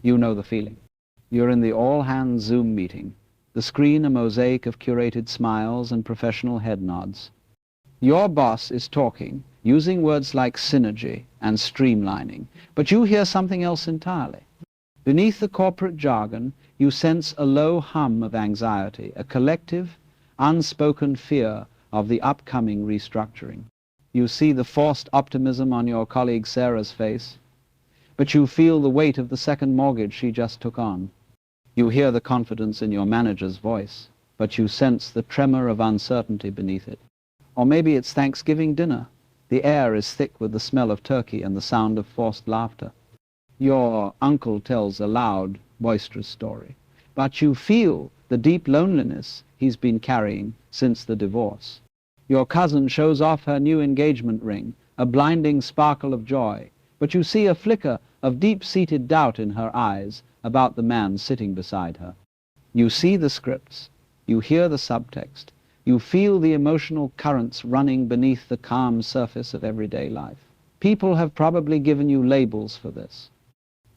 You know the feeling. You're in the all-hands Zoom meeting, the screen a mosaic of curated smiles and professional head nods. Your boss is talking, using words like synergy and streamlining, but you hear something else entirely. Beneath the corporate jargon, you sense a low hum of anxiety, a collective, unspoken fear of the upcoming restructuring. You see the forced optimism on your colleague Sarah's face, but you feel the weight of the second mortgage she just took on. You hear the confidence in your manager's voice, but you sense the tremor of uncertainty beneath it. Or maybe it's Thanksgiving dinner. The air is thick with the smell of turkey and the sound of forced laughter. Your uncle tells a loud, boisterous story, but you feel the deep loneliness he's been carrying since the divorce. Your cousin shows off her new engagement ring, a blinding sparkle of joy, but you see a flicker of deep-seated doubt in her eyes about the man sitting beside her. You see the scripts, you hear the subtext, you feel the emotional currents running beneath the calm surface of everyday life. People have probably given you labels for this.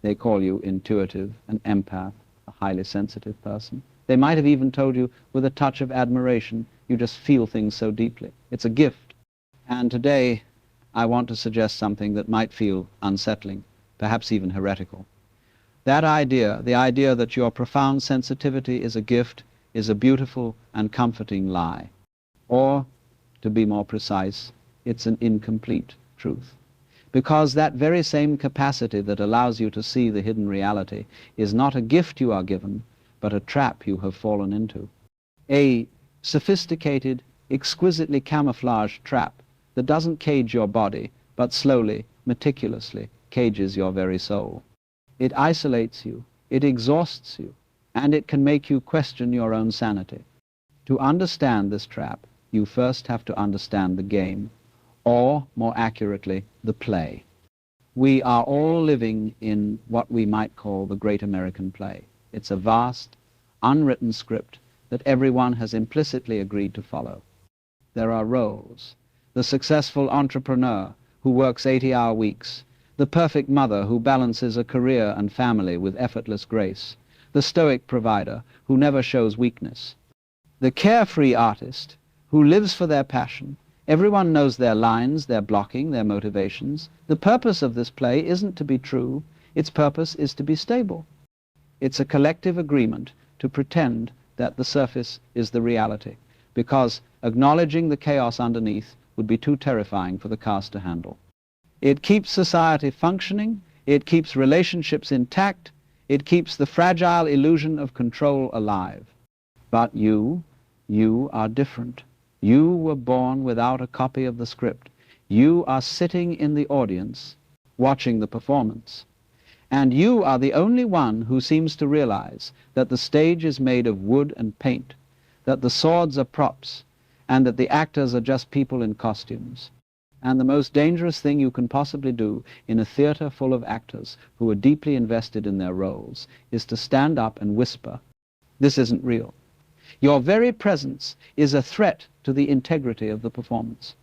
They call you intuitive, an empath, a highly sensitive person. They might have even told you with a touch of admiration, you just feel things so deeply. It's a gift. And today, I want to suggest something that might feel unsettling, perhaps even heretical. That idea, the idea that your profound sensitivity is a gift, is a beautiful and comforting lie. Or, to be more precise, it's an incomplete truth. Because that very same capacity that allows you to see the hidden reality is not a gift you are given, but a trap you have fallen into. A sophisticated, exquisitely camouflaged trap that doesn't cage your body, but slowly, meticulously cages your very soul. It isolates you, it exhausts you, and it can make you question your own sanity. To understand this trap, you first have to understand the game, or, more accurately, the play. We are all living in what we might call the great American play. It's a vast, unwritten script that everyone has implicitly agreed to follow. There are roles: the successful entrepreneur who works 80-hour weeks, the perfect mother who balances a career and family with effortless grace, the stoic provider who never shows weakness, the carefree artist who lives for their passion. Everyone knows their lines, their blocking, their motivations. The purpose of this play isn't to be true. Its purpose is to be stable. It's a collective agreement to pretend that the surface is the reality, because acknowledging the chaos underneath would be too terrifying for the cast to handle. It keeps society functioning, it keeps relationships intact, it keeps the fragile illusion of control alive. But you are different. You were born without a copy of the script. You are sitting in the audience, watching the performance. And you are the only one who seems to realize that the stage is made of wood and paint, that the swords are props, and that the actors are just people in costumes. And the most dangerous thing you can possibly do in a theater full of actors who are deeply invested in their roles is to stand up and whisper, "This isn't real." Your very presence is a threat to the integrity of the performance.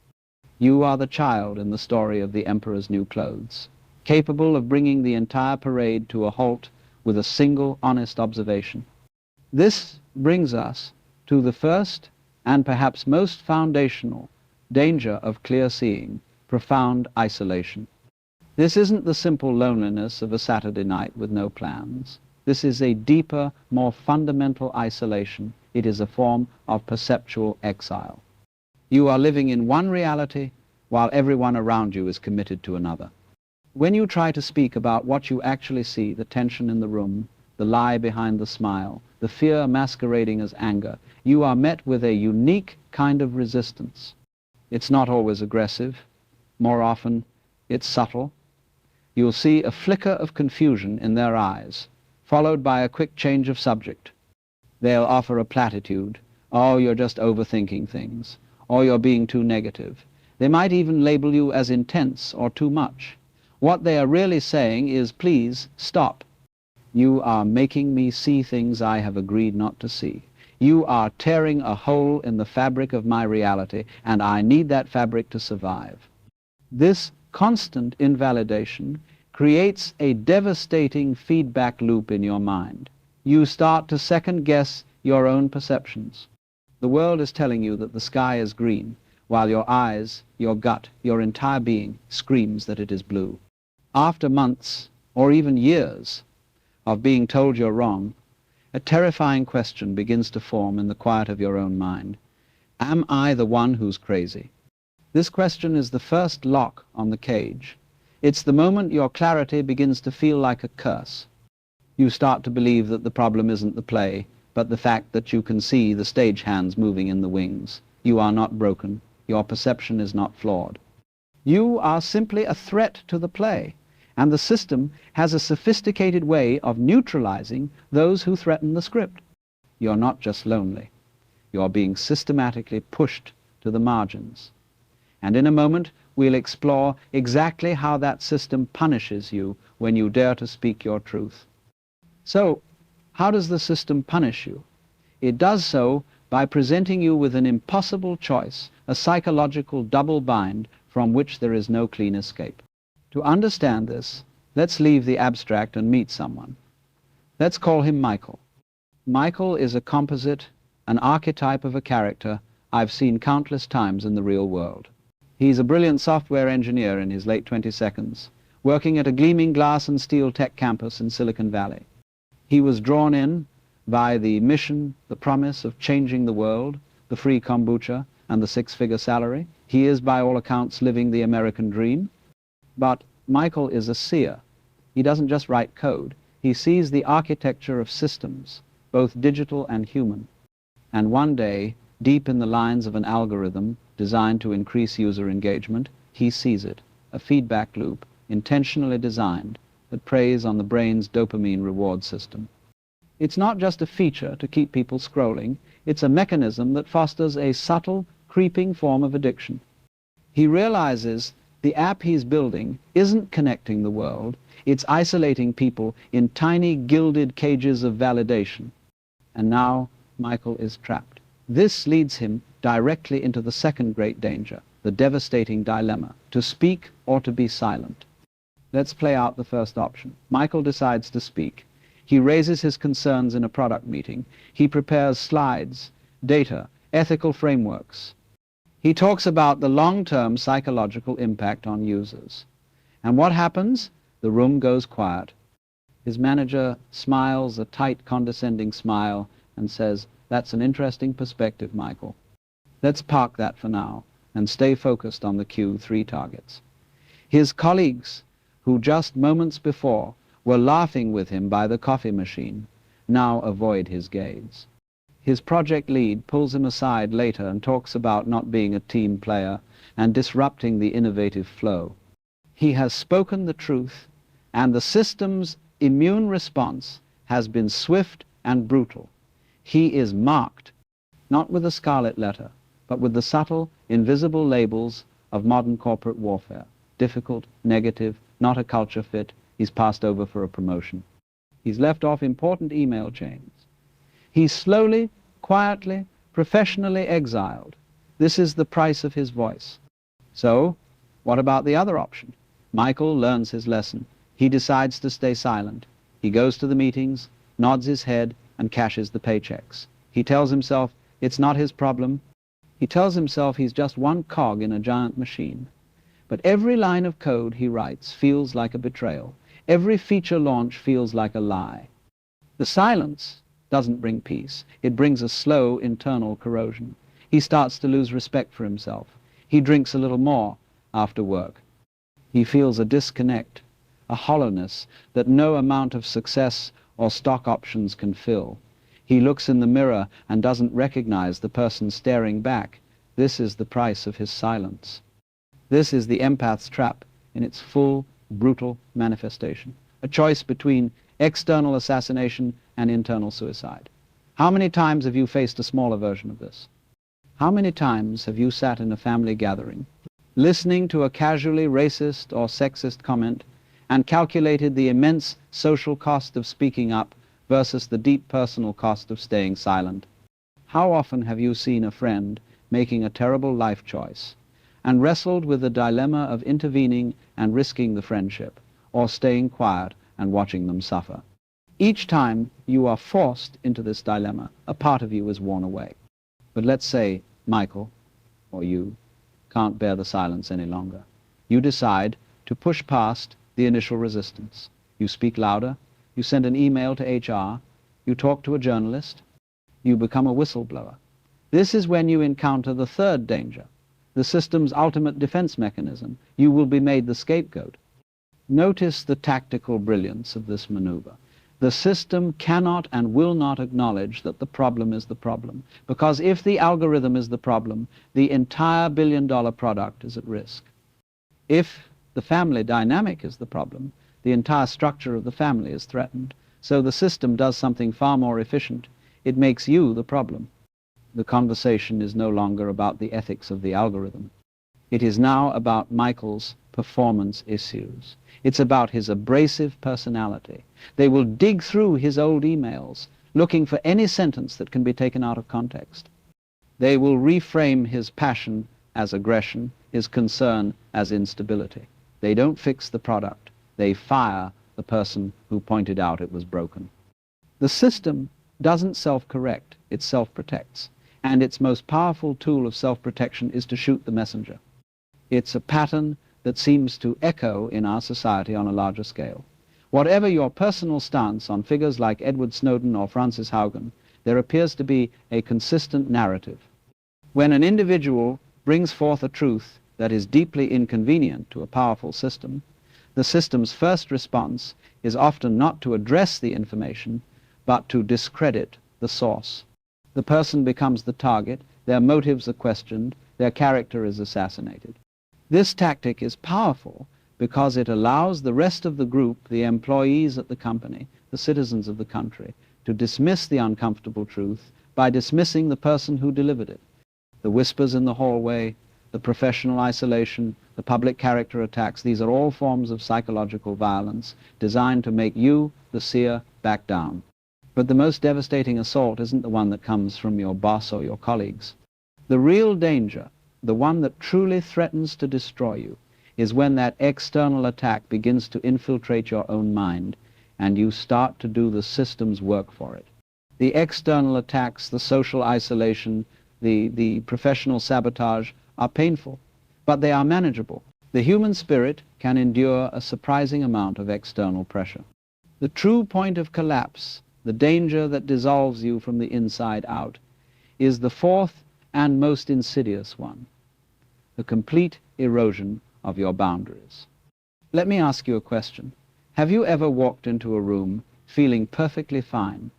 You are the child in the story of the Emperor's New Clothes, capable of bringing the entire parade to a halt with a single honest observation. This brings us to the first and perhaps most foundational danger of clear seeing, profound isolation. This isn't the simple loneliness of a Saturday night with no plans. This is a deeper, more fundamental isolation. It is a form of perceptual exile. You are living in one reality while everyone around you is committed to another. When you try to speak about what you actually see, the tension in the room, the lie behind the smile, the fear masquerading as anger, you are met with a unique kind of resistance. It's not always aggressive. More often, it's subtle. You'll see a flicker of confusion in their eyes, followed by a quick change of subject. They'll offer a platitude, "Oh, you're just overthinking things," or "You're being too negative." They might even label you as intense or too much. What they are really saying is, "Please, stop. You are making me see things I have agreed not to see. You are tearing a hole in the fabric of my reality, and I need that fabric to survive." This constant invalidation creates a devastating feedback loop in your mind. You start to second-guess your own perceptions. The world is telling you that the sky is green, while your eyes, your gut, your entire being screams that it is blue. After months, or even years, of being told you're wrong, a terrifying question begins to form in the quiet of your own mind. Am I the one who's crazy? This question is the first lock on the cage. It's the moment your clarity begins to feel like a curse. You start to believe that the problem isn't the play, but the fact that you can see the stagehands moving in the wings. You are not broken. Your perception is not flawed. You are simply a threat to the play, and the system has a sophisticated way of neutralizing those who threaten the script. You're not just lonely. You're being systematically pushed to the margins. And in a moment, we'll explore exactly how that system punishes you when you dare to speak your truth. So, how does the system punish you? It does so by presenting you with an impossible choice, a psychological double bind from which there is no clean escape. To understand this, let's leave the abstract and meet someone. Let's call him Michael. Michael is a composite, an archetype of a character I've seen countless times in the real world. He's a brilliant software engineer in his late 22nd, working at a gleaming glass and steel tech campus in Silicon Valley. He was drawn in by the mission, the promise of changing the world, the free kombucha, and the six-figure salary. He is, by all accounts, living the American dream. But Michael is a seer. He doesn't just write code. He sees the architecture of systems, both digital and human. And one day, deep in the lines of an algorithm designed to increase user engagement, he sees it, a feedback loop intentionally designed that preys on the brain's dopamine reward system. It's not just a feature to keep people scrolling, it's a mechanism that fosters a subtle, creeping form of addiction. He realizes the app he's building isn't connecting the world, it's isolating people in tiny gilded cages of validation. And now Michael is trapped. This leads him directly into the second great danger, the devastating dilemma, to speak or to be silent. Let's play out the first option. Michael decides to speak. He raises his concerns in a product meeting. He prepares slides, data, ethical frameworks. He talks about the long-term psychological impact on users. And what happens? The room goes quiet. His manager smiles a tight, condescending smile and says, "That's an interesting perspective, Michael. Let's park that for now and stay focused on the Q3 targets." His colleagues, who just moments before were laughing with him by the coffee machine, now avoid his gaze. His project lead pulls him aside later and talks about not being a team player and disrupting the innovative flow. He has spoken the truth, and the system's immune response has been swift and brutal. He is marked, not with a scarlet letter, but with the subtle, invisible labels of modern corporate warfare. Difficult, negative, not a culture fit. He's passed over for a promotion. He's left off important email chains. He's slowly, quietly, professionally exiled. This is the price of his voice. So, what about the other option? Michael learns his lesson. He decides to stay silent. He goes to the meetings, nods his head, and cashes the paychecks. He tells himself it's not his problem. He tells himself he's just one cog in a giant machine. But every line of code he writes feels like a betrayal. Every feature launch feels like a lie. The silence doesn't bring peace. It brings a slow internal corrosion. He starts to lose respect for himself. He drinks a little more after work. He feels a disconnect, a hollowness that no amount of success or stock options can fill. He looks in the mirror and doesn't recognize the person staring back. This is the price of his silence. This is the empath's trap in its full, brutal manifestation. A choice between external assassination and internal suicide. How many times have you faced a smaller version of this? How many times have you sat in a family gathering, listening to a casually racist or sexist comment, and calculated the immense social cost of speaking up versus the deep personal cost of staying silent? How often have you seen a friend making a terrible life choice and wrestled with the dilemma of intervening and risking the friendship, or staying quiet and watching them suffer. Each time you are forced into this dilemma, a part of you is worn away. But let's say Michael, or you, can't bear the silence any longer. You decide to push past the initial resistance. You speak louder, you send an email to HR, you talk to a journalist, you become a whistleblower. This is when you encounter the third danger, the system's ultimate defense mechanism. You will be made the scapegoat. Notice the tactical brilliance of this maneuver. The system cannot and will not acknowledge that the problem is the problem, because if the algorithm is the problem, the entire billion-dollar product is at risk. If the family dynamic is the problem, the entire structure of the family is threatened. So the system does something far more efficient. It makes you the problem. The conversation is no longer about the ethics of the algorithm. It is now about Michael's performance issues. It's about his abrasive personality. They will dig through his old emails, looking for any sentence that can be taken out of context. They will reframe his passion as aggression, his concern as instability. They don't fix the product. They fire the person who pointed out it was broken. The system doesn't self-correct, it self-protects. And its most powerful tool of self-protection is to shoot the messenger. It's a pattern that seems to echo in our society on a larger scale. Whatever your personal stance on figures like Edward Snowden or Frances Haugen, there appears to be a consistent narrative. When an individual brings forth a truth that is deeply inconvenient to a powerful system, the system's first response is often not to address the information, but to discredit the source. The person becomes the target, their motives are questioned, their character is assassinated. This tactic is powerful because it allows the rest of the group, the employees at the company, the citizens of the country, to dismiss the uncomfortable truth by dismissing the person who delivered it. The whispers in the hallway, the professional isolation, the public character attacks, these are all forms of psychological violence designed to make you, the seer, back down. But the most devastating assault isn't the one that comes from your boss or your colleagues. The real danger, the one that truly threatens to destroy you, is when that external attack begins to infiltrate your own mind and you start to do the system's work for it. The external attacks, the social isolation, the professional sabotage are painful, but they are manageable. The human spirit can endure a surprising amount of external pressure. The true point of collapse, the danger that dissolves you from the inside out, is the fourth and most insidious one, the complete erosion of your boundaries. Let me ask you a question. Have you ever walked into a room feeling perfectly fine,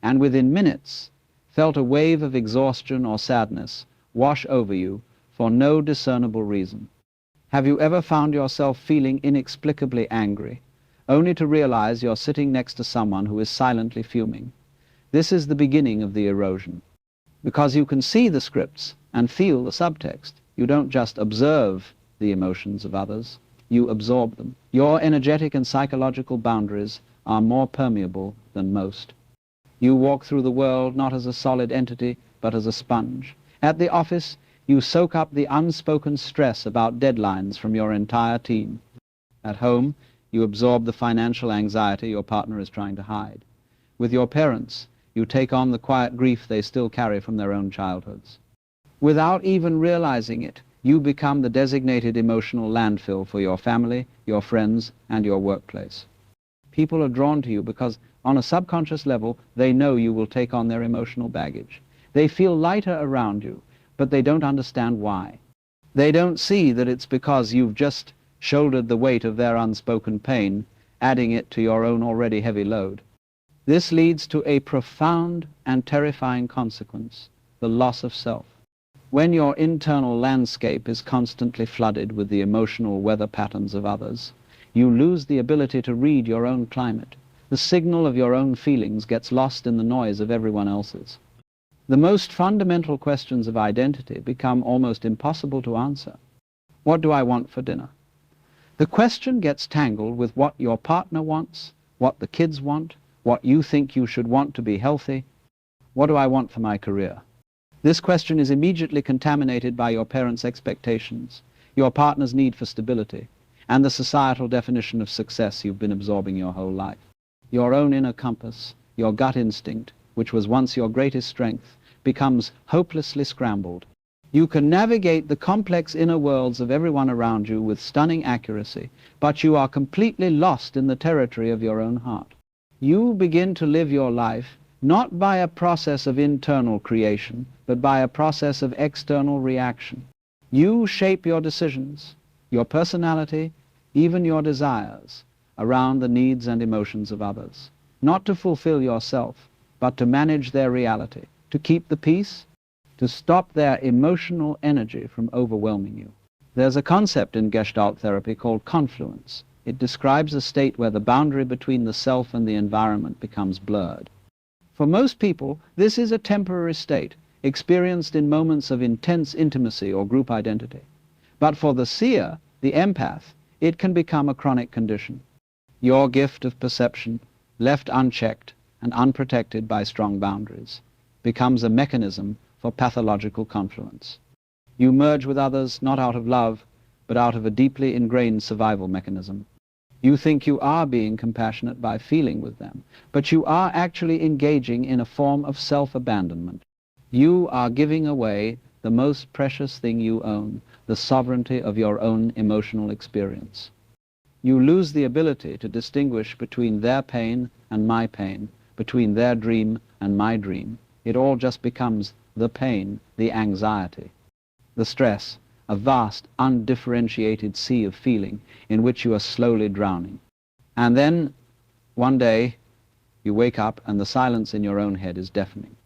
and within minutes felt a wave of exhaustion or sadness wash over you for no discernible reason? Have you ever found yourself feeling inexplicably angry, only to realize you're sitting next to someone who is silently fuming? This is the beginning of the erosion, because you can see the scripts and feel the subtext. You don't just observe the emotions of others, you absorb them. Your energetic and psychological boundaries are more permeable than most. You walk through the world not as a solid entity, but as a sponge. At the office, you soak up the unspoken stress about deadlines from your entire team. At home, you absorb the financial anxiety your partner is trying to hide. With your parents, you take on the quiet grief they still carry from their own childhoods. Without even realizing it, you become the designated emotional landfill for your family, your friends, and your workplace. People are drawn to you because, on a subconscious level, they know you will take on their emotional baggage. They feel lighter around you, but they don't understand why. They don't see that it's because you've just shouldered the weight of their unspoken pain, adding it to your own already heavy load. This leads to a profound and terrifying consequence, the loss of self. When your internal landscape is constantly flooded with the emotional weather patterns of others, you lose the ability to read your own climate. The signal of your own feelings gets lost in the noise of everyone else's. The most fundamental questions of identity become almost impossible to answer. What do I want for dinner? The question gets tangled with what your partner wants, what the kids want, what you think you should want to be healthy. What do I want for my career? This question is immediately contaminated by your parents' expectations, your partner's need for stability, and the societal definition of success you've been absorbing your whole life. Your own inner compass, your gut instinct, which was once your greatest strength, becomes hopelessly scrambled. You can navigate the complex inner worlds of everyone around you with stunning accuracy, but you are completely lost in the territory of your own heart. You begin to live your life not by a process of internal creation, but by a process of external reaction. You shape your decisions, your personality, even your desires, around the needs and emotions of others, not to fulfill yourself, but to manage their reality, to keep the peace, to stop their emotional energy from overwhelming you. There's a concept in Gestalt therapy called confluence. It describes a state where the boundary between the self and the environment becomes blurred. For most people, this is a temporary state, experienced in moments of intense intimacy or group identity. But for the seer, the empath, it can become a chronic condition. Your gift of perception, left unchecked and unprotected by strong boundaries, becomes a mechanism for pathological confluence. You merge with others not out of love, but out of a deeply ingrained survival mechanism. You think you are being compassionate by feeling with them, but you are actually engaging in a form of self-abandonment. You are giving away the most precious thing you own, the sovereignty of your own emotional experience. You lose the ability to distinguish between their pain and my pain, between their dream and my dream. It all just becomes the pain, the anxiety, the stress, a vast, undifferentiated sea of feeling in which you are slowly drowning. And then, one day, you wake up and the silence in your own head is deafening.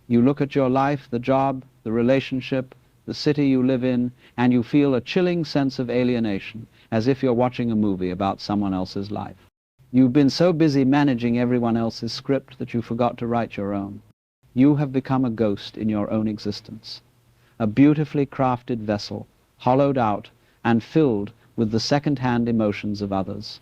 You look at your life, the job, the relationship, the city you live in, and you feel a chilling sense of alienation, as if you're watching a movie about someone else's life. You've been so busy managing everyone else's script that you forgot to write your own. You have become a ghost in your own existence, a beautifully crafted vessel, hollowed out and filled with the second-hand emotions of others.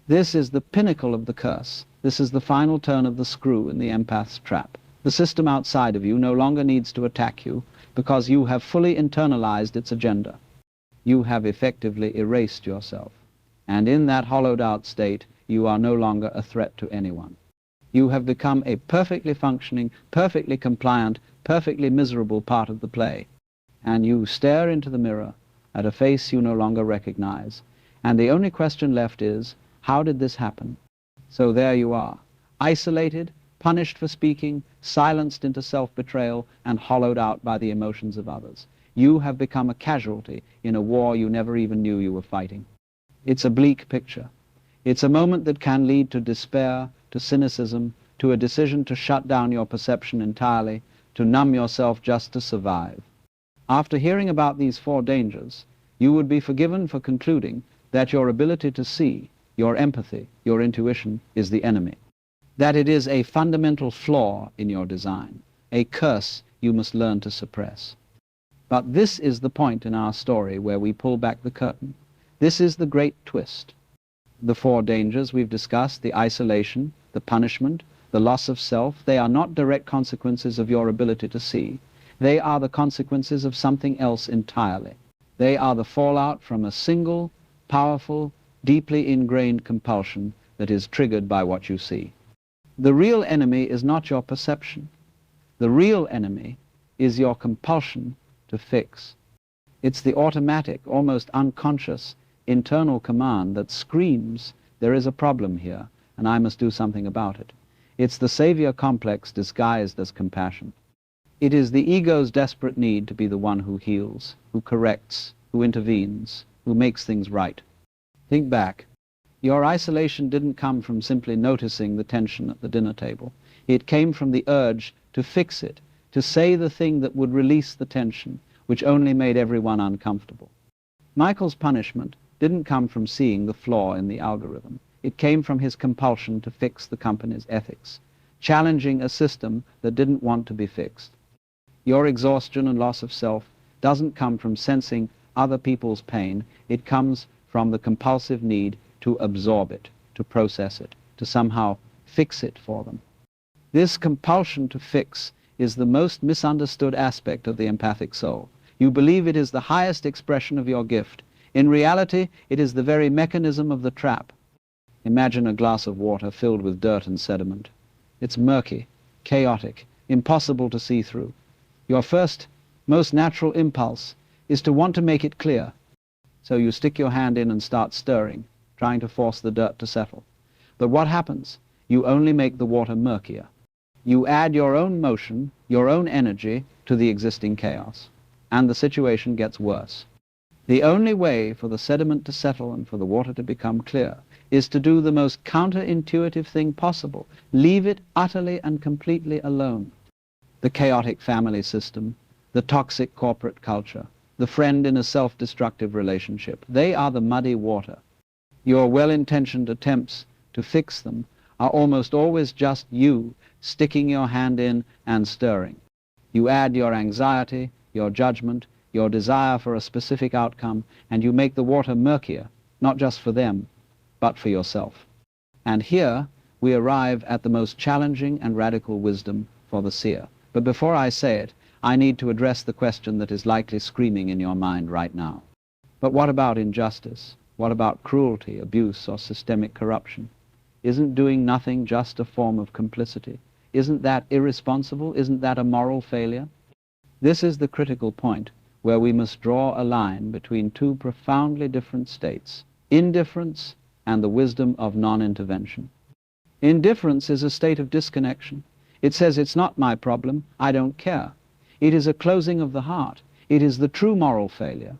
This is the pinnacle of the curse. This is the final turn of the screw in the empath's trap. The system outside of you no longer needs to attack you because you have fully internalized its agenda. You have effectively erased yourself. And in that hollowed-out state, you are no longer a threat to anyone. You have become a perfectly functioning, perfectly compliant, perfectly miserable part of the play. And you stare into the mirror at a face you no longer recognize. And the only question left is, how did this happen? So there you are, isolated, punished for speaking, silenced into self-betrayal, and hollowed out by the emotions of others. You have become a casualty in a war you never even knew you were fighting. It's a bleak picture. It's a moment that can lead to despair, to cynicism, to a decision to shut down your perception entirely, to numb yourself just to survive. After hearing about these 4 dangers, you would be forgiven for concluding that your ability to see, your empathy, your intuition, is the enemy. That it is a fundamental flaw in your design, a curse you must learn to suppress. But this is the point in our story where we pull back the curtain. This is the great twist. The 4 dangers we've discussed, the isolation, the punishment, the loss of self, they are not direct consequences of your ability to see. They are the consequences of something else entirely. They are the fallout from a single, powerful, deeply ingrained compulsion that is triggered by what you see. The real enemy is not your perception. The real enemy is your compulsion to fix. It's the automatic, almost unconscious, internal command that screams, there is a problem here, and I must do something about it. It's the savior complex disguised as compassion. It is the ego's desperate need to be the one who heals, who corrects, who intervenes, who makes things right. Think back. Your isolation didn't come from simply noticing the tension at the dinner table. It came from the urge to fix it, to say the thing that would release the tension, which only made everyone uncomfortable. Michael's punishment didn't come from seeing the flaw in the algorithm. It came from his compulsion to fix the company's ethics, challenging a system that didn't want to be fixed. Your exhaustion and loss of self doesn't come from sensing other people's pain. It comes from the compulsive need to absorb it, to process it, to somehow fix it for them. This compulsion to fix is the most misunderstood aspect of the empathic soul. You believe it is the highest expression of your gift. In reality, it is the very mechanism of the trap. Imagine a glass of water filled with dirt and sediment. It's murky, chaotic, impossible to see through. Your first, most natural impulse is to want to make it clear. So you stick your hand in and start stirring, trying to force the dirt to settle. But what happens? You only make the water murkier. You add your own motion, your own energy to the existing chaos, and the situation gets worse. The only way for the sediment to settle and for the water to become clear is to do the most counterintuitive thing possible. Leave it utterly and completely alone. The chaotic family system, the toxic corporate culture, the friend in a self-destructive relationship, they are the muddy water. Your well-intentioned attempts to fix them are almost always just you sticking your hand in and stirring. You add your anxiety, your judgment, your desire for a specific outcome, and you make the water murkier, not just for them, but for yourself. And here we arrive at the most challenging and radical wisdom for the seer. But before I say it, I need to address the question that is likely screaming in your mind right now. But what about injustice? What about cruelty, abuse, or systemic corruption? Isn't doing nothing just a form of complicity? Isn't that irresponsible? Isn't that a moral failure? This is the critical point where we must draw a line between two profoundly different states, indifference and the wisdom of non-intervention. Indifference is a state of disconnection. It says, it's not my problem, I don't care. It is a closing of the heart. It is the true moral failure.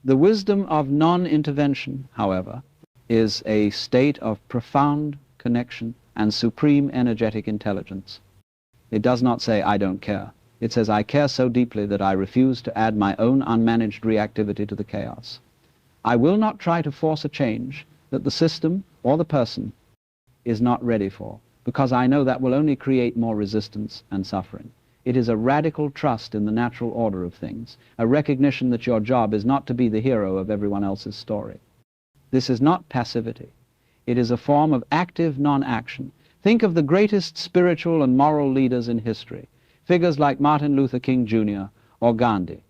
The wisdom of non-intervention, however, is a state of profound connection and supreme energetic intelligence. It does not say, I don't care. It says, I care so deeply that I refuse to add my own unmanaged reactivity to the chaos. I will not try to force a change that the system or the person is not ready for, because I know that will only create more resistance and suffering. It is a radical trust in the natural order of things, a recognition that your job is not to be the hero of everyone else's story. This is not passivity. It is a form of active non-action. Think of the greatest spiritual and moral leaders in history, figures like Martin Luther King Jr. or Gandhi.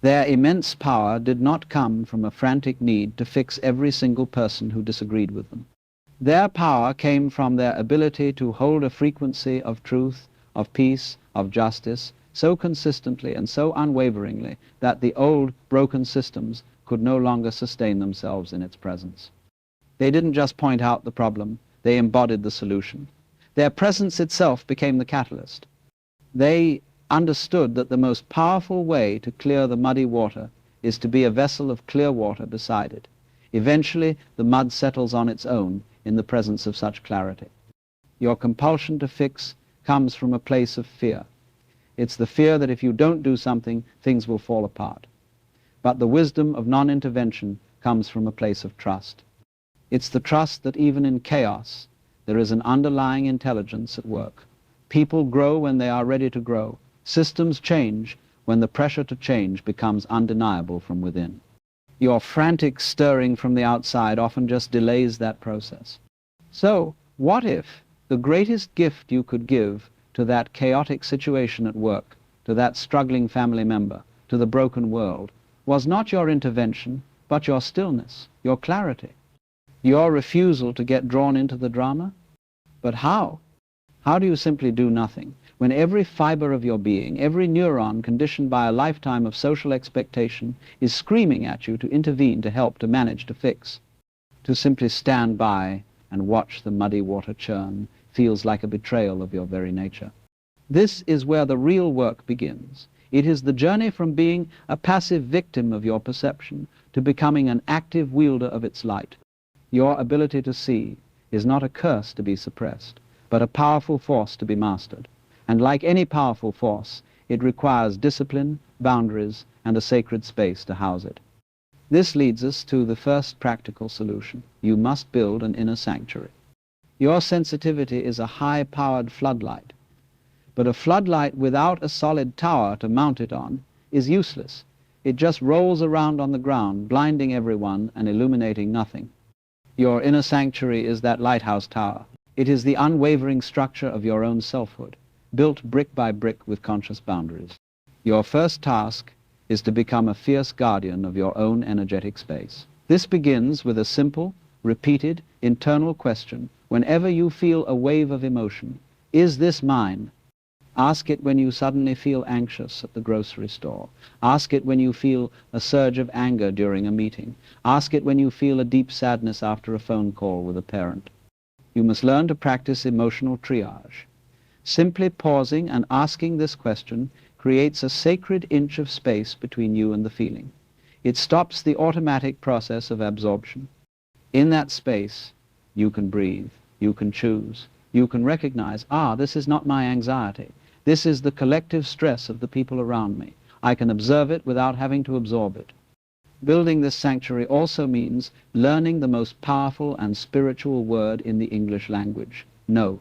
Their immense power did not come from a frantic need to fix every single person who disagreed with them. Their power came from their ability to hold a frequency of truth, of peace, of justice, so consistently and so unwaveringly that the old, broken systems could no longer sustain themselves in its presence. They didn't just point out the problem, they embodied the solution. Their presence itself became the catalyst. They understood that the most powerful way to clear the muddy water is to be a vessel of clear water beside it. Eventually, the mud settles on its own in the presence of such clarity. Your compulsion to fix comes from a place of fear. It's the fear that if you don't do something, things will fall apart. But the wisdom of non-intervention comes from a place of trust. It's the trust that even in chaos, there is an underlying intelligence at work. People grow when they are ready to grow. Systems change when the pressure to change becomes undeniable from within. Your frantic stirring from the outside often just delays that process. So, what if the greatest gift you could give to that chaotic situation at work, to that struggling family member, to the broken world, was not your intervention, but your stillness, your clarity, your refusal to get drawn into the drama? But how? How do you simply do nothing when every fiber of your being, every neuron conditioned by a lifetime of social expectation is screaming at you to intervene, to help, to manage, to fix? To simply stand by and watch the muddy water churn feels like a betrayal of your very nature. This is where the real work begins. It is the journey from being a passive victim of your perception to becoming an active wielder of its light. Your ability to see is not a curse to be suppressed, but a powerful force to be mastered. And like any powerful force, it requires discipline, boundaries, and a sacred space to house it. This leads us to the first practical solution. You must build an inner sanctuary. Your sensitivity is a high-powered floodlight, but a floodlight without a solid tower to mount it on is useless. It just rolls around on the ground, blinding everyone and illuminating nothing. Your inner sanctuary is that lighthouse tower. It is the unwavering structure of your own selfhood, built brick by brick with conscious boundaries. Your first task is to become a fierce guardian of your own energetic space. This begins with a simple, repeated, internal question whenever you feel a wave of emotion. Is this mine? Ask it when you suddenly feel anxious at the grocery store. Ask it when you feel a surge of anger during a meeting. Ask it when you feel a deep sadness after a phone call with a parent. You must learn to practice emotional triage. Simply pausing and asking this question creates a sacred inch of space between you and the feeling. It stops the automatic process of absorption. In that space, you can breathe, you can choose, you can recognize, this is not my anxiety. This is the collective stress of the people around me. I can observe it without having to absorb it. Building this sanctuary also means learning the most powerful and spiritual word in the English language, no.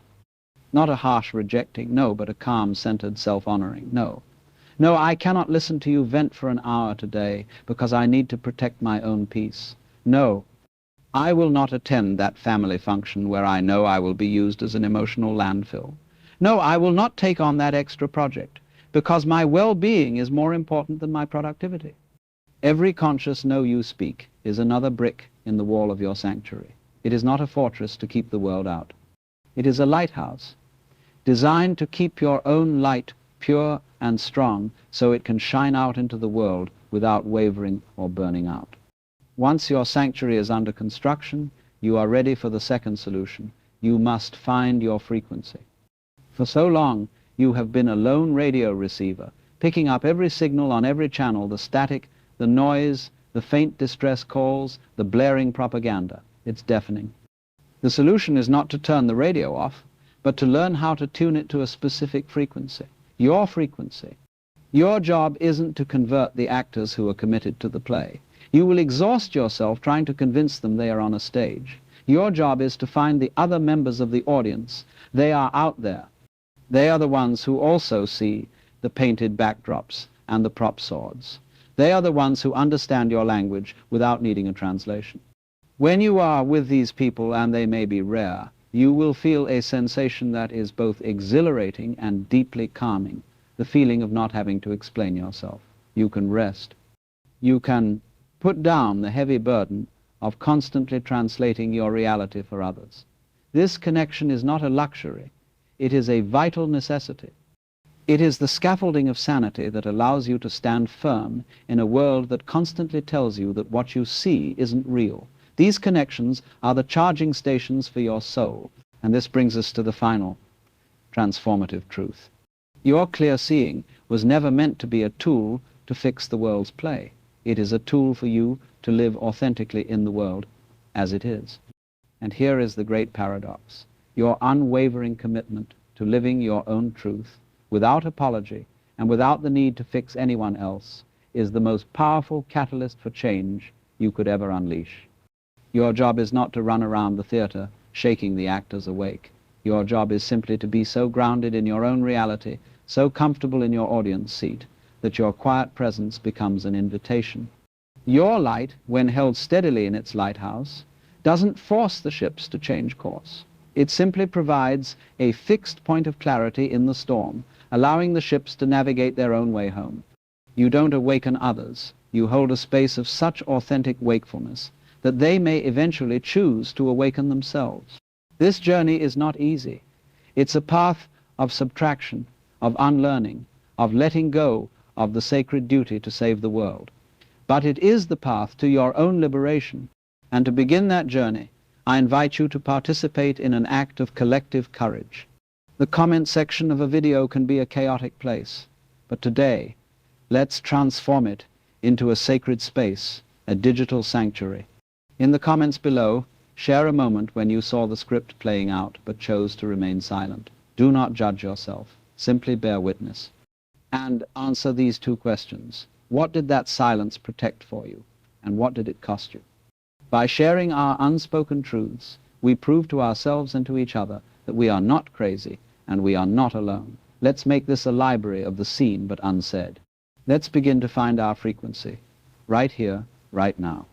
Not a harsh rejecting no, but a calm, centered, self-honoring no. No, I cannot listen to you vent for an hour today because I need to protect my own peace. No, I will not attend that family function where I know I will be used as an emotional landfill. No, I will not take on that extra project because my well-being is more important than my productivity. Every conscious no you speak is another brick in the wall of your sanctuary. It is not a fortress to keep the world out. It is a lighthouse designed to keep your own light pure and strong so it can shine out into the world without wavering or burning out. Once your sanctuary is under construction, you are ready for the second solution. You must find your frequency. For so long, you have been a lone radio receiver, picking up every signal on every channel, the static, the noise, the faint distress calls, the blaring propaganda. It's deafening. The solution is not to turn the radio off, but to learn how to tune it to a specific frequency, your frequency. Your job isn't to convert the actors who are committed to the play. You will exhaust yourself trying to convince them they are on a stage. Your job is to find the other members of the audience. They are out there. They are the ones who also see the painted backdrops and the prop swords. They are the ones who understand your language without needing a translation. When you are with these people, and they may be rare, you will feel a sensation that is both exhilarating and deeply calming, the feeling of not having to explain yourself. You can rest. You can put down the heavy burden of constantly translating your reality for others. This connection is not a luxury. It is a vital necessity. It is the scaffolding of sanity that allows you to stand firm in a world that constantly tells you that what you see isn't real. These connections are the charging stations for your soul. And this brings us to the final transformative truth. Your clear seeing was never meant to be a tool to fix the world's play. It is a tool for you to live authentically in the world as it is. And here is the great paradox. Your unwavering commitment to living your own truth without apology and without the need to fix anyone else is the most powerful catalyst for change you could ever unleash. Your job is not to run around the theater shaking the actors awake. Your job is simply to be so grounded in your own reality, so comfortable in your audience seat, that your quiet presence becomes an invitation. Your light, when held steadily in its lighthouse, doesn't force the ships to change course. It simply provides a fixed point of clarity in the storm, allowing the ships to navigate their own way home. You don't awaken others. You hold a space of such authentic wakefulness that they may eventually choose to awaken themselves. This journey is not easy. It's a path of subtraction, of unlearning, of letting go of the sacred duty to save the world. But it is the path to your own liberation, and to begin that journey, I invite you to participate in an act of collective courage. The comment section of a video can be a chaotic place, but today, let's transform it into a sacred space, a digital sanctuary. In the comments below, share a moment when you saw the script playing out but chose to remain silent. Do not judge yourself. Simply bear witness. And answer these two questions. What did that silence protect for you? And what did it cost you? By sharing our unspoken truths, we prove to ourselves and to each other that we are not crazy and we are not alone. Let's make this a library of the seen but unsaid. Let's begin to find our frequency, right here, right now.